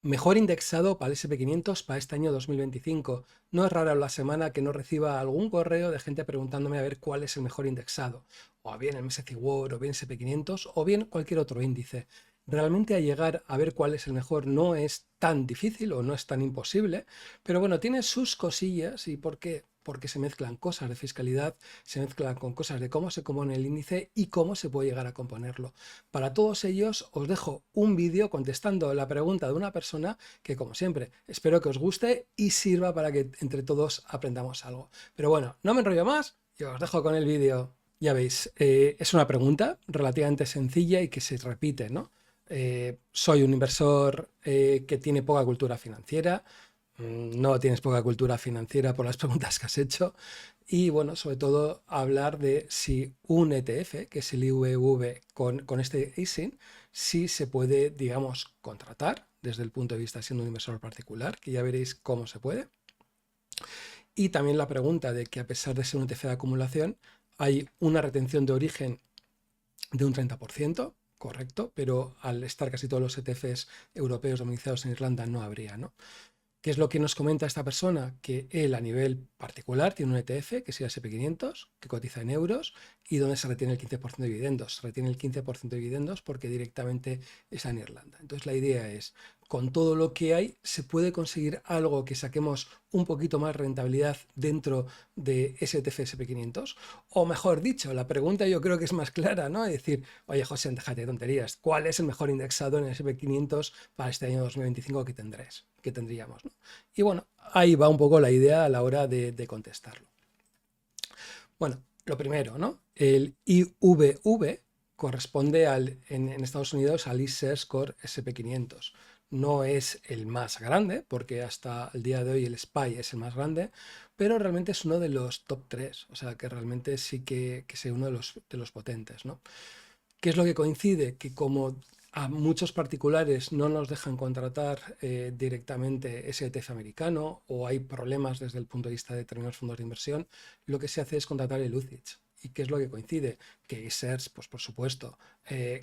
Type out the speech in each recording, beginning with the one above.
Mejor indexado para el SP500 para este año 2025. No es rara la semana que no reciba algún correo de gente preguntándome a ver cuál es el mejor indexado, o bien el MSCI World, o bien SP500, o bien cualquier otro índice. Realmente a llegar a ver cuál es el mejor no es tan difícil o no es tan imposible, pero bueno, tiene sus cosillas. ¿Y por qué? Porque se mezclan cosas de fiscalidad, se mezclan con cosas de cómo se compone el índice y cómo se puede llegar a componerlo. Para todos ellos os dejo un vídeo contestando la pregunta de una persona que, como siempre, espero que os guste y sirva para que entre todos aprendamos algo. Pero bueno, no me enrollo más y os dejo con el vídeo. Ya veis, es una pregunta relativamente sencilla y que se repite, ¿no? Soy un inversor que tiene poca cultura financiera. No tienes poca cultura financiera por las preguntas que has hecho. Y bueno, sobre todo hablar de si un ETF, que es el IVV con este ISIN, si se puede, digamos, contratar desde el punto de vista siendo un inversor particular, que ya veréis cómo se puede. Y también la pregunta de que a pesar de ser un ETF de acumulación, hay una retención de origen de un 30%, correcto, pero al estar casi todos los ETFs europeos domiciliados en Irlanda no habría, ¿no? ¿Qué es lo que nos comenta esta persona? Que él a nivel particular tiene un ETF, que es el SP500, que cotiza en euros y donde se retiene el 15% de dividendos. Se retiene el 15% de dividendos porque directamente está en Irlanda. Entonces la idea es, con todo lo que hay, se puede conseguir algo que saquemos un poquito más rentabilidad dentro de ese ETF SP500. O mejor dicho, la pregunta yo creo que es más clara, ¿no? Es decir, oye José, déjate de tonterías. ¿Cuál es el mejor indexado en el SP500 para este año 2025 que tendríamos, ¿no? Y bueno, ahí va un poco la idea a la hora de contestarlo. Bueno, lo primero, ¿no? El IVV corresponde en Estados Unidos al iShares Core SP500. No es el más grande, porque hasta el día de hoy el SPY es el más grande, pero realmente es uno de los top 3, o sea que realmente sí que es uno de los potentes, ¿no? ¿Qué es lo que coincide? Que como a muchos particulares no nos dejan contratar directamente ese ETF americano o hay problemas desde el punto de vista de determinados fondos de inversión, lo que se hace es contratar el UCITS. ¿Y qué es lo que coincide? Que iShares, pues por supuesto,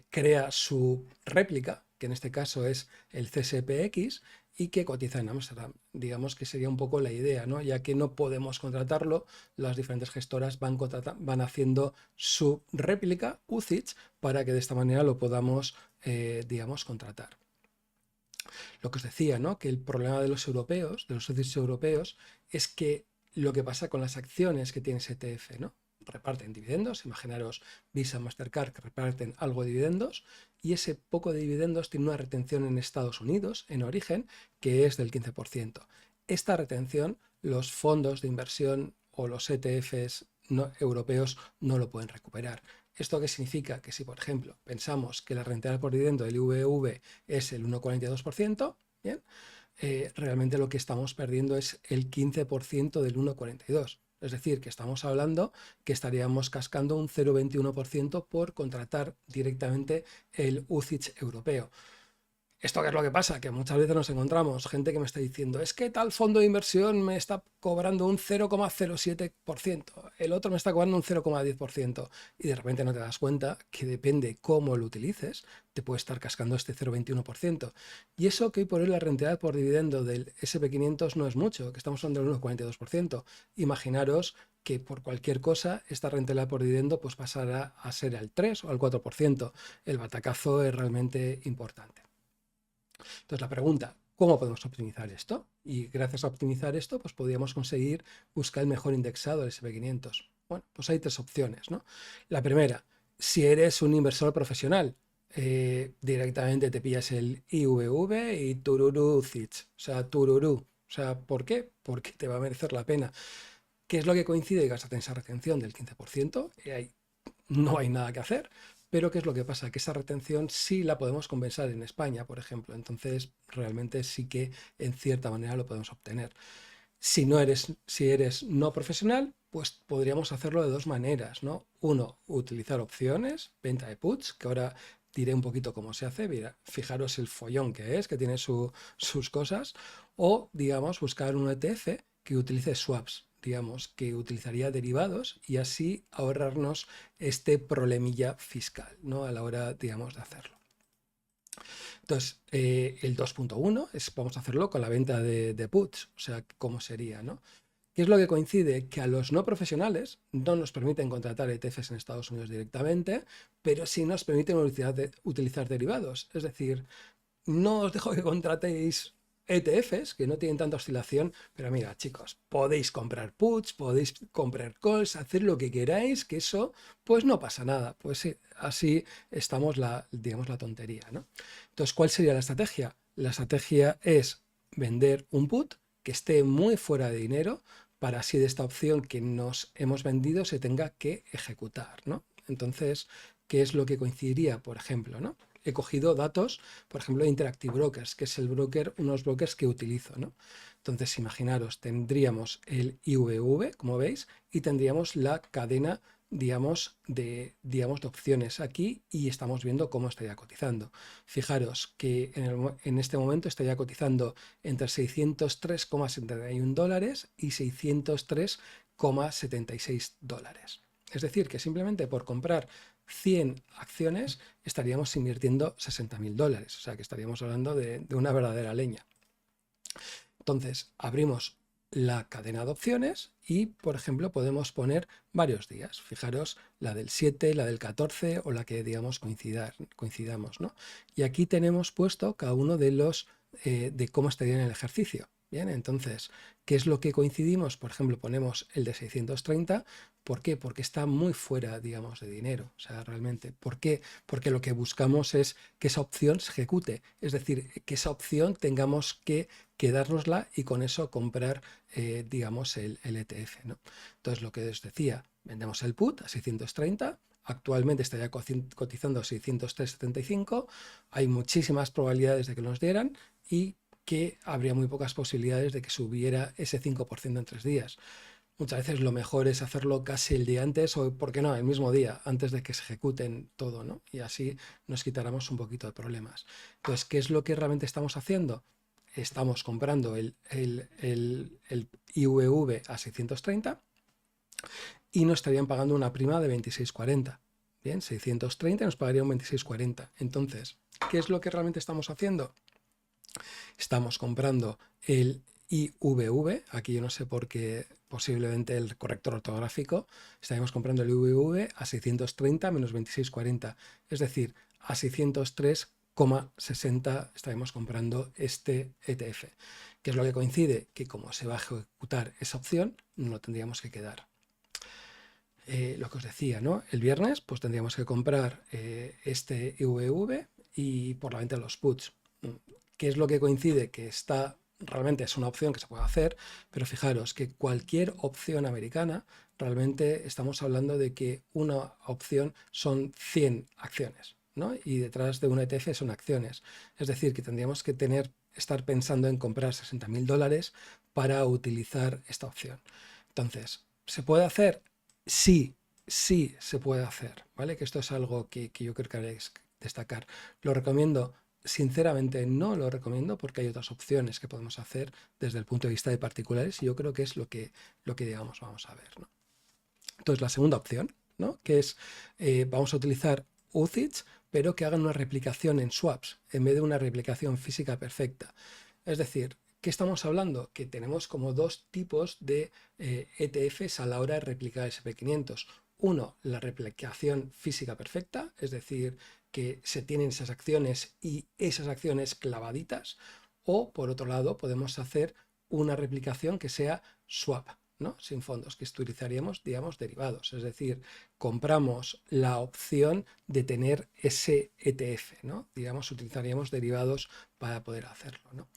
crea su réplica, que en este caso es el CSPX, y que cotiza en Amsterdam. Digamos que sería un poco la idea, ¿no? Ya que no podemos contratarlo, las diferentes gestoras van haciendo su réplica UCITS para que de esta manera lo podamos, digamos, contratar. Lo que os decía, ¿no? Que el problema de los europeos, de los UCITS europeos, es que lo que pasa con las acciones que tiene ese ETF, ¿no? Reparten dividendos, imaginaros Visa, Mastercard que reparten algo de dividendos y ese poco de dividendos tiene una retención en Estados Unidos, en origen, que es del 15%. Esta retención, los fondos de inversión o los ETFs europeos no lo pueden recuperar. ¿Esto qué significa? Que si, por ejemplo, pensamos que la rentabilidad por dividendo del IVV es el 1,42%, ¿bien? Realmente lo que estamos perdiendo es el 15% del 1,42%. Es decir, que estamos hablando que estaríamos cascando un 0,21% por contratar directamente el UCITS europeo. ¿Esto qué es lo que pasa? Que muchas veces nos encontramos gente que me está diciendo es que tal fondo de inversión me está cobrando un 0,07%, el otro me está cobrando un 0,10% y de repente no te das cuenta que depende cómo lo utilices, te puede estar cascando este 0,21%. Y eso que hoy por hoy la rentabilidad por dividendo del SP500 no es mucho, que estamos hablando del 1,42%. Imaginaros que por cualquier cosa esta rentabilidad por dividendo pues pasará a ser al 3 o al 4%. El batacazo es realmente importante. Entonces la pregunta, ¿cómo podemos optimizar esto? Y gracias a optimizar esto, pues podríamos conseguir buscar el mejor indexado del SP500. Bueno, pues hay tres opciones, ¿no? La primera, si eres un inversor profesional, directamente te pillas el IVV y tururú CITS, o sea, tururú. O sea, ¿por qué? Porque te va a merecer la pena. ¿Qué es lo que coincide? Que vas a tener esa retención del 15% y ahí no hay nada que hacer. Pero ¿qué es lo que pasa? Que esa retención sí la podemos compensar en España, por ejemplo. Entonces, realmente sí que en cierta manera lo podemos obtener. Si eres no profesional, pues podríamos hacerlo de dos maneras, ¿no? Uno, utilizar opciones, venta de puts, que ahora diré un poquito cómo se hace. Mira, fijaros el follón que es, que tiene sus cosas. O, digamos, buscar un ETF que utilice swaps, digamos, que utilizaría derivados y así ahorrarnos este problemilla fiscal, ¿no? A la hora, digamos, de hacerlo. Entonces, el 2.1 vamos a hacerlo con la venta de puts, o sea, ¿cómo sería, no? ¿Qué es lo que coincide? Que a los no profesionales no nos permiten contratar ETFs en Estados Unidos directamente, pero sí nos permiten utilizar derivados. Es decir, no os dejo que contratéis ETFs que no tienen tanta oscilación, pero mira, chicos, podéis comprar puts, podéis comprar calls, hacer lo que queráis, que eso, pues no pasa nada. Pues sí, así estamos digamos, la tontería, ¿no? Entonces, ¿cuál sería la estrategia? La estrategia es vender un put que esté muy fuera de dinero para así de esta opción que nos hemos vendido se tenga que ejecutar, ¿no? Entonces, ¿qué es lo que coincidiría, por ejemplo, ¿no? He cogido datos, por ejemplo, de Interactive Brokers, que es el broker, unos brokers que utilizo, ¿no? Entonces, imaginaros, tendríamos el IVV, como veis, y tendríamos la cadena, digamos, de opciones aquí y estamos viendo cómo estaría cotizando. Fijaros que en este momento estaría cotizando entre 603,71 dólares y 603,76 dólares. Es decir, que simplemente por comprar 100 acciones estaríamos invirtiendo 60.000 dólares, o sea que estaríamos hablando de una verdadera leña. Entonces, abrimos la cadena de opciones y, por ejemplo, podemos poner varios días. Fijaros, la del 7, la del 14 o la que, digamos, coincidamos, ¿no? Y aquí tenemos puesto cada uno de los de cómo estaría en el ejercicio. Bien, entonces, ¿qué es lo que coincidimos? Por ejemplo, ponemos el de 630. ¿Por qué? Porque está muy fuera, digamos, de dinero. O sea, realmente, ¿por qué? Porque lo que buscamos es que esa opción se ejecute. Es decir, que esa opción tengamos que quedárnosla y con eso comprar, digamos, el ETF, ¿no? Entonces, lo que os decía, vendemos el put a 630, actualmente estaría cotizando a 603,75, hay muchísimas probabilidades de que nos dieran y que habría muy pocas posibilidades de que subiera ese 5% en 3 días. Muchas veces lo mejor es hacerlo casi el día antes o, ¿por qué no?, el mismo día, antes de que se ejecuten todo, ¿no? Y así nos quitáramos un poquito de problemas. Entonces, ¿qué es lo que realmente estamos haciendo? Estamos comprando el IVV a 630 y nos estarían pagando una prima de 26,40. Bien, 630 nos pagarían 26,40. Entonces, ¿qué es lo que realmente estamos haciendo? Estamos comprando el IVV, aquí yo no sé por qué, posiblemente el corrector ortográfico, estaríamos comprando el IVV a 630 menos 26,40, es decir, a 603,60 estaremos comprando este ETF. ¿Qué es lo que coincide? Que como se va a ejecutar esa opción, no lo tendríamos que quedar. Lo que os decía, ¿no? El viernes pues tendríamos que comprar este IVV y por la venta de los puts. ¿Qué es lo que coincide? Que realmente es una opción que se puede hacer, pero fijaros que cualquier opción americana, realmente estamos hablando de que una opción son 100 acciones, ¿no? Y detrás de un ETF son acciones. Es decir, que tendríamos que estar pensando en comprar 60.000 dólares para utilizar esta opción. Entonces, ¿se puede hacer? Sí, sí se puede hacer, ¿vale? Que esto es algo que yo creo que haréis destacar. ¿Lo recomiendo? Sinceramente no lo recomiendo porque hay otras opciones que podemos hacer desde el punto de vista de particulares y yo creo que es lo que digamos, vamos a ver, ¿no? Entonces, la segunda opción, ¿no? Que es, vamos a utilizar UCITS, pero que hagan una replicación en swaps en vez de una replicación física perfecta. Es decir, ¿qué estamos hablando? Que tenemos como dos tipos de ETFs a la hora de replicar SP500. Uno, la replicación física perfecta, es decir, que se tienen esas acciones y esas acciones clavaditas. O, por otro lado, podemos hacer una replicación que sea swap, ¿no? Sin fondos, que utilizaríamos, digamos, derivados. Es decir, compramos la opción de tener ese ETF, ¿no? Digamos, utilizaríamos derivados para poder hacerlo, ¿no?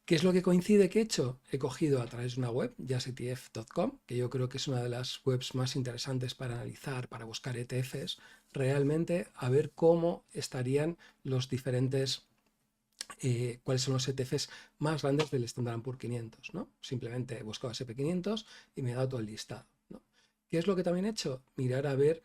¿Qué es lo que coincide que he hecho? He cogido a través de una web, jasetf.com, que yo creo que es una de las webs más interesantes para analizar, para buscar ETFs, realmente a ver cómo estarían los diferentes, cuáles son los ETFs más grandes del Standard & Poor's 500, ¿no? Simplemente he buscado SP500 y me he dado todo el listado, ¿no? ¿Qué es lo que también he hecho? Mirar a ver,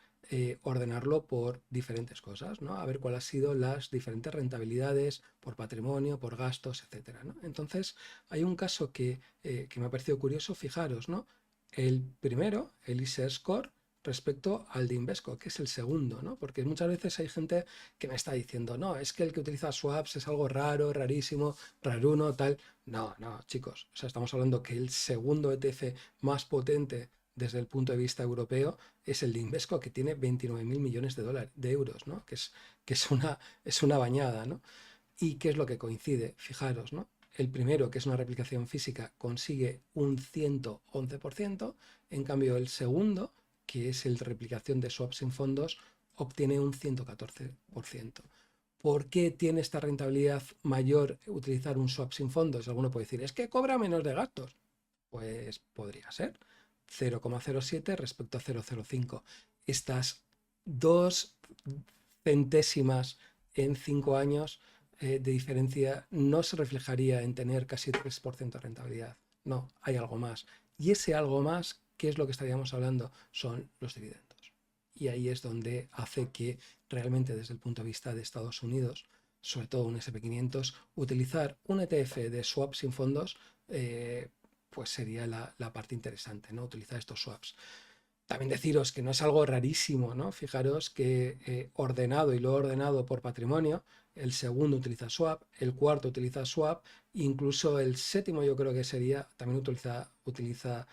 ordenarlo por diferentes cosas, ¿no? A ver cuáles han sido las diferentes rentabilidades por patrimonio, por gastos, etcétera, ¿no? Entonces, hay un caso que me ha parecido curioso, fijaros, ¿no? El primero, el iShares Core, respecto al de Invesco, que es el segundo, ¿no? Porque muchas veces hay gente que me está diciendo, no, es que el que utiliza swaps es algo raro, rarísimo, raruno, tal. No, no, chicos, o sea, estamos hablando que el segundo ETF más potente desde el punto de vista europeo es el de Invesco, que tiene 29.000 millones de euros, ¿no? Que es una bañada, ¿no? ¿Y qué es lo que coincide? Fijaros, ¿no? El primero, que es una replicación física, consigue un 111%, en cambio el segundo, que es el de replicación de swaps sin fondos, obtiene un 114%. ¿Por qué tiene esta rentabilidad mayor utilizar un swap sin fondos? Alguno puede decir, es que cobra menos de gastos. Pues podría ser 0,07 respecto a 0,05. Estas 2 centésimas en 5 años de diferencia no se reflejaría en tener casi 3% de rentabilidad. No, hay algo más. Y ese algo más, ¿qué es lo que estaríamos hablando? Son los dividendos. Y ahí es donde hace que realmente desde el punto de vista de Estados Unidos, sobre todo un SP500, utilizar un ETF de swaps sin fondos, pues sería la parte interesante, ¿no? Utilizar estos swaps. También deciros que no es algo rarísimo, ¿no? Fijaros que ordenado y lo ordenado por patrimonio, el segundo utiliza swap, el cuarto utiliza swap, incluso el séptimo yo creo que sería, también utiliza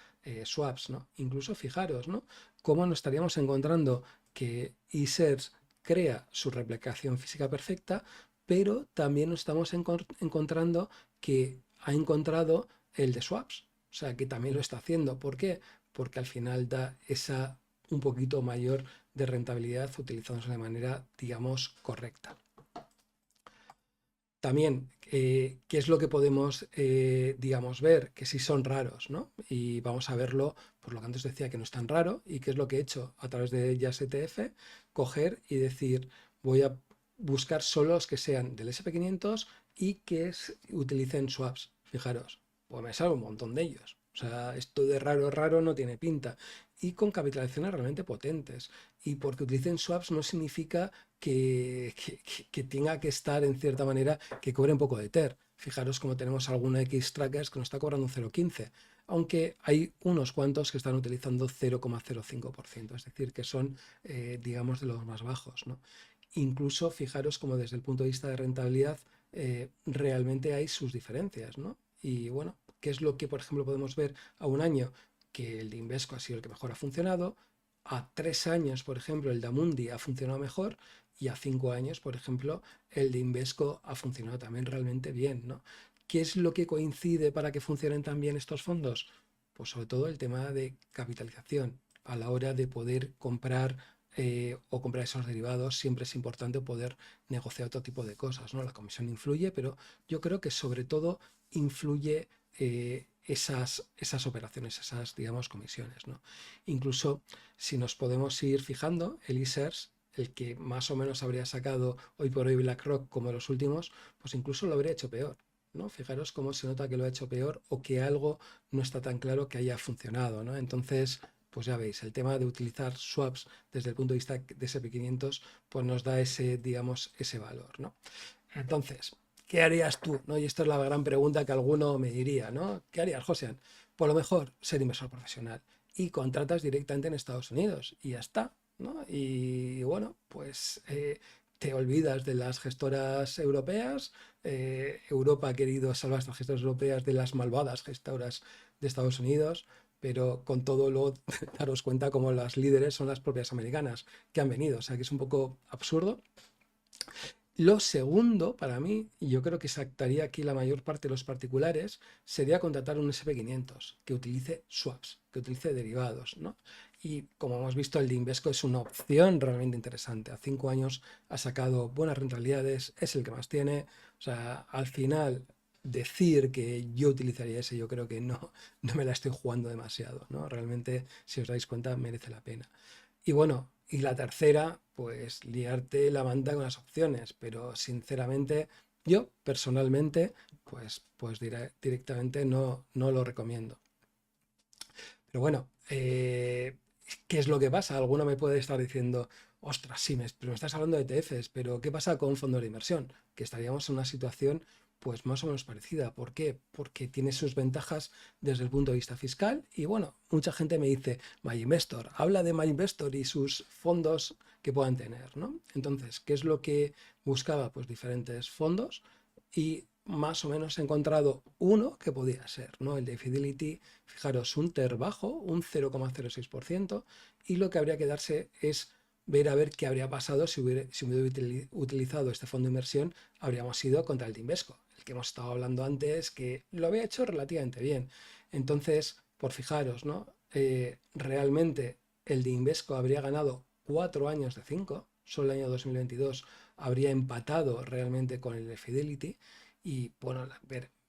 swaps, ¿no? Incluso fijaros, ¿no? Cómo nos estaríamos encontrando que iShares crea su replicación física perfecta, pero también nos estamos encontrando que ha encontrado el de swaps, o sea, que también lo está haciendo. ¿Por qué? Porque al final da esa un poquito mayor de rentabilidad utilizándose de manera, digamos, correcta. También, ¿qué es lo que podemos, digamos, ver? Que sí son raros, ¿no? Y vamos a verlo, por lo que antes decía que no es tan raro, y qué es lo que he hecho a través de Just ETF, coger y decir, voy a buscar solo los que sean del SP500 y que utilicen swaps. Fijaros, pues me sale un montón de ellos. O sea, esto de raro, raro no tiene pinta. Y con capitalizaciones realmente potentes. Y porque utilicen swaps no significa que tenga que estar en cierta manera que cobre un poco de TER. Fijaros como tenemos alguna X trackers que nos está cobrando un 0,15, aunque hay unos cuantos que están utilizando 0,05%, es decir, que son, digamos, de los más bajos, ¿no? Incluso fijaros como desde el punto de vista de rentabilidad realmente hay sus diferencias, ¿no? Y bueno, ¿qué es lo que, por ejemplo, podemos ver a un año? Que el de Invesco ha sido el que mejor ha funcionado, a 3 años, por ejemplo, el de Amundi ha funcionado mejor y a 5 años, por ejemplo, el de Invesco ha funcionado también realmente bien, ¿no? ¿Qué es lo que coincide para que funcionen tan bien estos fondos? Pues sobre todo el tema de capitalización. A la hora de poder comprar o comprar esos derivados, siempre es importante poder negociar otro tipo de cosas, ¿no? La comisión influye, pero yo creo que sobre todo influye esas operaciones, esas, digamos, comisiones, ¿no? Incluso si nos podemos ir fijando, el iShares, el que más o menos habría sacado hoy por hoy BlackRock como los últimos, pues incluso lo habría hecho peor, ¿no? Fijaros cómo se nota que lo ha hecho peor o que algo no está tan claro que haya funcionado, ¿no? Entonces, pues ya veis, el tema de utilizar swaps desde el punto de vista de SP500, pues nos da ese, digamos, ese valor, ¿no? Entonces, ¿qué harías tú? ¿No? Y esta es la gran pregunta que alguno me diría, ¿no? ¿Qué harías, José? Por lo mejor, ser inversor profesional y contratas directamente en Estados Unidos y ya está, ¿no? Y bueno, pues te olvidas de las gestoras europeas. Europa ha querido salvar a estas gestoras europeas de las malvadas gestoras de Estados Unidos, pero con todo lo daros cuenta como las líderes son las propias americanas que han venido, o sea que es un poco absurdo. Lo segundo, para mí, y yo creo que saltaría aquí la mayor parte de los particulares, sería contratar un SP500 que utilice swaps, que utilice derivados, ¿no? Y como hemos visto, el de Invesco es una opción realmente interesante. A 5 años ha sacado buenas rentabilidades, es el que más tiene. O sea, al final, decir que yo utilizaría ese, yo creo que no me la estoy jugando demasiado, ¿no? Realmente, si os dais cuenta, merece la pena. Y bueno, y la tercera, pues liarte la manta con las opciones, pero sinceramente, yo personalmente, pues directamente no lo recomiendo. Pero bueno, ¿qué es lo que pasa? Alguno me puede estar diciendo, ostras, sí, pero me estás hablando de ETFs, pero ¿qué pasa con fondos de inversión? Que estaríamos en una situación pues más o menos parecida. ¿Por qué? Porque tiene sus ventajas desde el punto de vista fiscal y bueno, mucha gente me dice, MyInvestor, habla de MyInvestor y sus fondos que puedan tener, ¿no? Entonces, ¿qué es lo que buscaba? Pues diferentes fondos y más o menos he encontrado uno que podía ser, ¿no? El de Fidelity, fijaros, un TER bajo, un 0,06%, y lo que habría que darse es ver a ver qué habría pasado si hubiera utilizado este fondo de inversión, habríamos ido contra el de Invesco, el que hemos estado hablando antes, que lo había hecho relativamente bien. Entonces, por fijaros, ¿no? Realmente el de Invesco habría ganado 4 años de 5, solo el año 2022 habría empatado realmente con el de Fidelity, y bueno,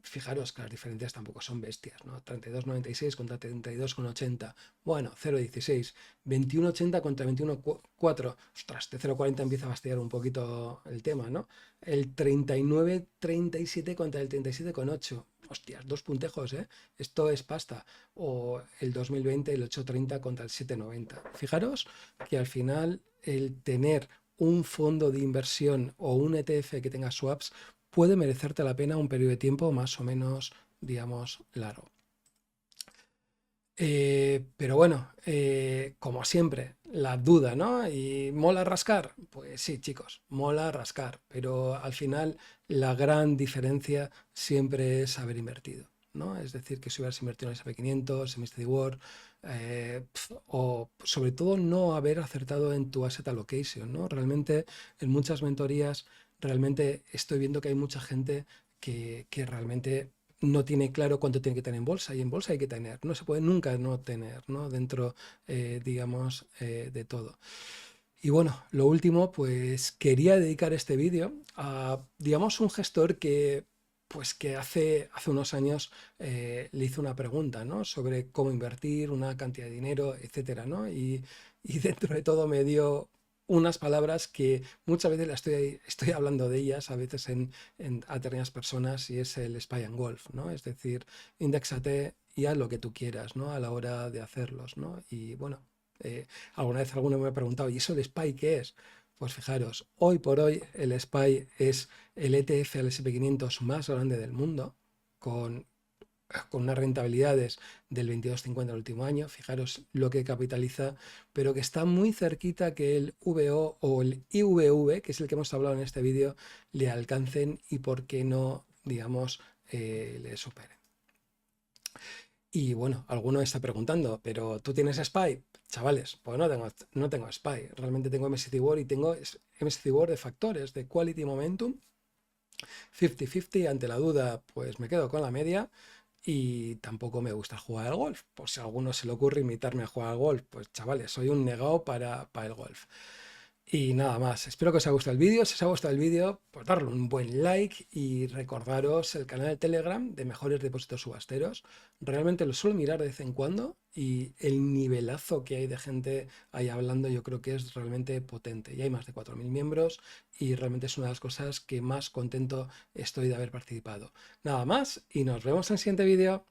fijaros que las diferencias tampoco son bestias, ¿no? 32,96 contra 32,80. Bueno, 0,16. 21,80 contra 21,4. Ostras, de 0,40 empieza a fastidiar un poquito el tema, ¿no? El 39,37 contra el 37,8. Hostias, 2 puntejos, ¿eh? Esto es pasta. O el 2020, el 8,30 contra el 7,90. Fijaros que al final el tener un fondo de inversión o un ETF que tenga swaps puede merecerte la pena un periodo de tiempo más o menos, digamos, largo. Pero bueno, como siempre, la duda, ¿no? ¿Y mola rascar? Pues sí, chicos, mola rascar, pero al final la gran diferencia siempre es haber invertido, ¿no? Es decir, que si hubieras invertido en el SP500, en Misty World, o sobre todo no haber acertado en tu asset allocation, ¿no? Realmente en muchas mentorías, realmente estoy viendo que hay mucha gente que realmente no tiene claro cuánto tiene que tener en bolsa, y en bolsa hay que tener, no se puede nunca no tener, ¿no? Dentro, digamos, de todo. Y bueno, lo último, pues quería dedicar este vídeo a, digamos, un gestor que, pues que hace unos años le hice una pregunta, ¿no? Sobre cómo invertir, una cantidad de dinero, etcétera, ¿no? Y dentro de todo me dio unas palabras que muchas veces estoy hablando de ellas, a veces a determinadas personas, y es el SPY and Wolf, ¿no? Es decir, indéxate y haz lo que tú quieras, ¿no? A la hora de hacerlos, ¿no? Y bueno, alguna vez alguno me ha preguntado, ¿y eso el SPY qué es? Pues fijaros, hoy por hoy el SPY es el ETF al SP500 más grande del mundo, con unas rentabilidades del 22,50 el último año, fijaros lo que capitaliza, pero que está muy cerquita que el VO o el IVV, que es el que hemos hablado en este vídeo, le alcancen y por qué no, digamos, le superen. Y bueno, alguno está preguntando, ¿pero tú tienes SPY? Chavales, pues no tengo SPY, realmente tengo MSCI World, y tengo MSCI World de factores, de Quality Momentum, 50-50, ante la duda pues me quedo con la media, y tampoco me gusta jugar al golf. Por si a alguno se le ocurre invitarme a jugar al golf, pues chavales, soy un negado para el golf. Y nada más, espero que os haya gustado el vídeo. Si os ha gustado el vídeo, pues darle un buen like y recordaros el canal de Telegram de Mejores Depósitos Subasteros. Realmente lo suelo mirar de vez en cuando y el nivelazo que hay de gente ahí hablando yo creo que es realmente potente. Y hay más de 4.000 miembros y realmente es una de las cosas que más contento estoy de haber participado. Nada más y nos vemos en el siguiente vídeo.